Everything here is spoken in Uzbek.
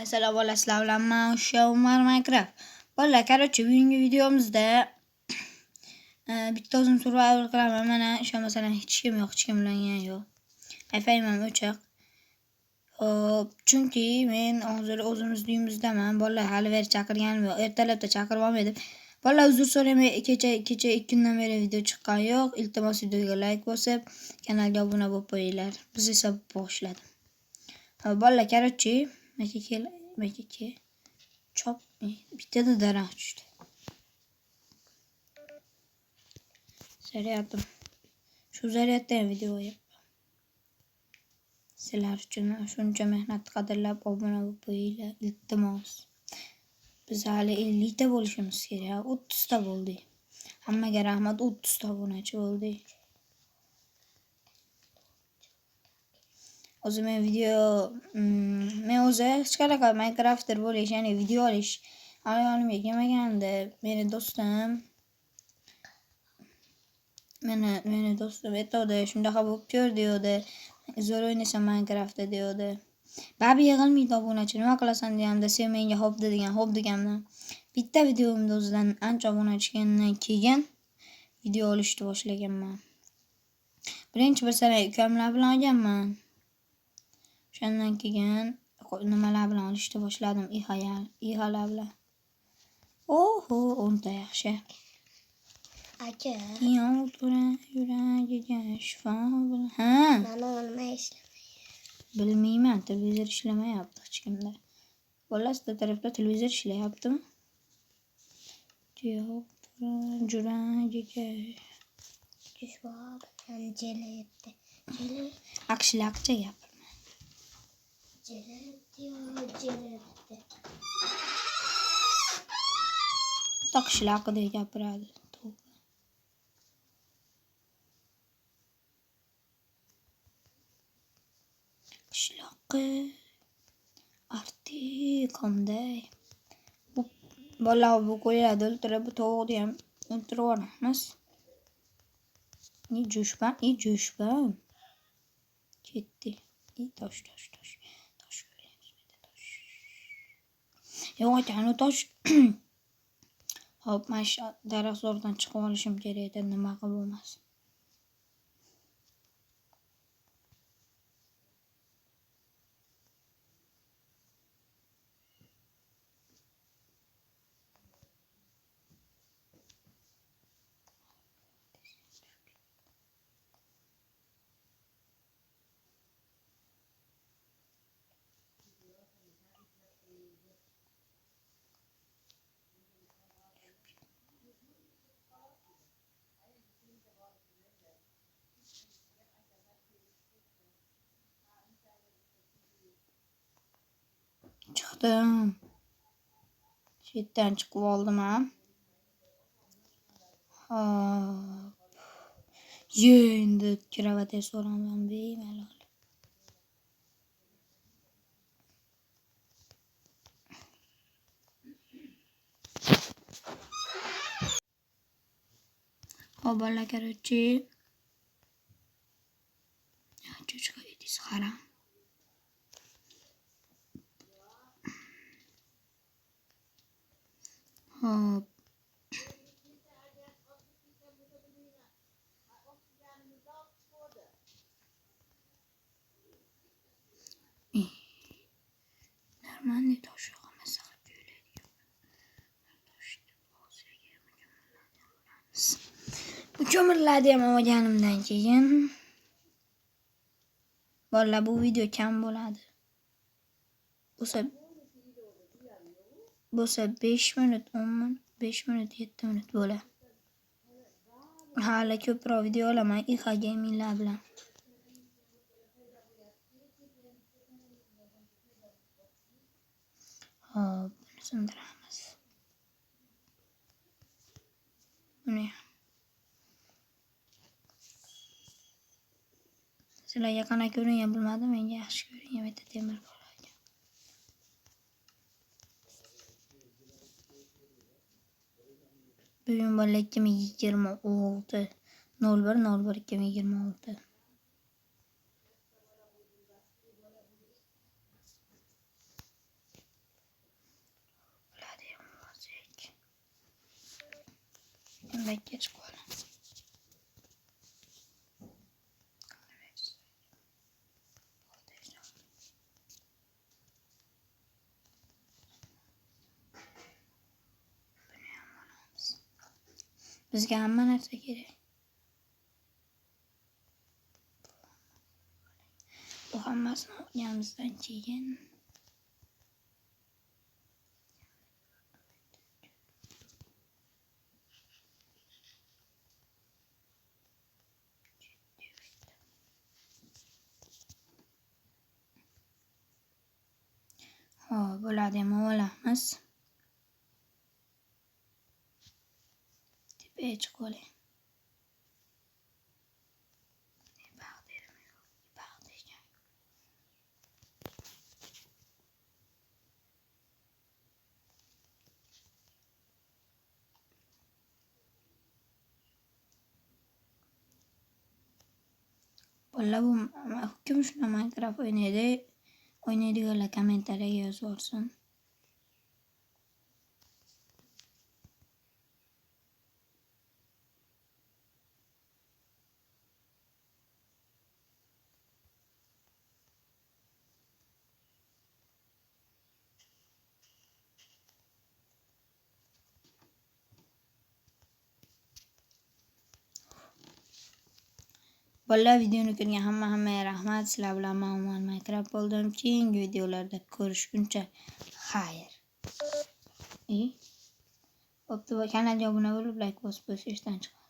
Selam bilan men Umar Minecraft. Bolalar, короче, bugungi videomizda bitta o'zim survival qilaman. Mana o'sha masalan hech kim yo'q, hech kim bilan yo'q. Wi-Fi'm ham o'chiq. Hop, chunki men hozir o'zimiz uyimizdaman. Bolalar hali beri chaqirganim yo'q. Ertalabda chaqirib olmadim. Bolalar uzr so'rayman, kecha 2 kundan beri video chiqqan yo'q. Iltimos videoga like bosib, kanalga obuna bo'lib qo'yinglar. Biz esa boshladim. Bolalar, короче, Makike chop bitta daraxt tushdi. Zaryatım. Shu zaryatda ham video qo'yaman. Sizlar uchun shuncha mehnat qadrlab obuna bo'lib qo'yinglar, iltimos. Biz hali 50 ta bo'lishimiz kerak. 30 ta bo'ldik. Hammaga rahmat, 30 ta obunachi bo'ldik. O'zi men o'zi hech qanaqa Minecraft'er bo'lish, ya'ni video olish hayolimga kelmaganda meni do'stim aytdi, shunaqa bo'lib ko'r deydi. Zo'r o'ynaysan Minecraft'da deydi. Babi yig'ilmaydi obunachi, nima qilasan deyamda, sen menga xo'p deganman. Bitta videomda o'zidan ancha obunachi kelgandan keyin video olishni boshlaganman. Birinchi bir sara ukamlar bilan olganman. Shundan keyin nimalar bilan olishni boshladim, ihalar bilan. Oho, 10 ta yaxshi. Aka. Yuragiga shifo bilan. Ha. Mana nima ishlamay. Bilmayman, televizor ishlamayapti hech kimda. Bolalar, sizlar tarafda televizor ishlayaptimi? Yuragiga shifo bilan jelayapti. Aqshilaqcha gapirma. Jelayapti. Taqshilaqdek gapiradi. Qishloqqa artikomday. Bolalar bu qo'yadi, o'ltirib tovuqni ham o'ltirib yuboramiz. Jo'shban. Ketdi. Tosh. Yo'q, aka, tosh. Hop, mana shu daraxtzordan chiqib olishim kerak edi, nima qilib bo'lmas. Chiqdim. Chetdan chiqib oldim ham. Hop. Endi kiravatga so'raman bemalol. Hop, bolalar, короче. Cho'chqa edis haram. Hop. Normalni tosh yo'q, ammo saqib ko'yladi. Ko'mirladi ham olganimdan keyin. Bolalar, bu video kam bo'ladi. Bo'lsa 5 minut, 10 minut, 5 minut, 7 minut bo'ladi. Hali ko'proq video olaman IHA gaminglar bilan. Hop, buni sindiramiz. Buni. Sizlarga qanaqa ko'ringan bilmadim, menga yaxshi ko'ringan bitta temir bor. Bugun bolalar 2026 01/01/2026. Lekin bekka chiqib qoladi. Bizga hamma narsa kerak. Bu hammasini o'qiyamizdan keyin bo'ladi ham olamiz. Tepaga chiqib olay. Bolalar bu kim shuna Minecraft o'ynaydiganlar kommentariyaga yozib olsin. Bolalar videoni ko'rgan hammaga rahmat. Sizlar bilan men Minecraft bo'ldim. Keyingi videolarda ko'rishguncha xayr. Bo'pti, kanalga obuna bo'lib, like bosib qo'yishdan chiqing.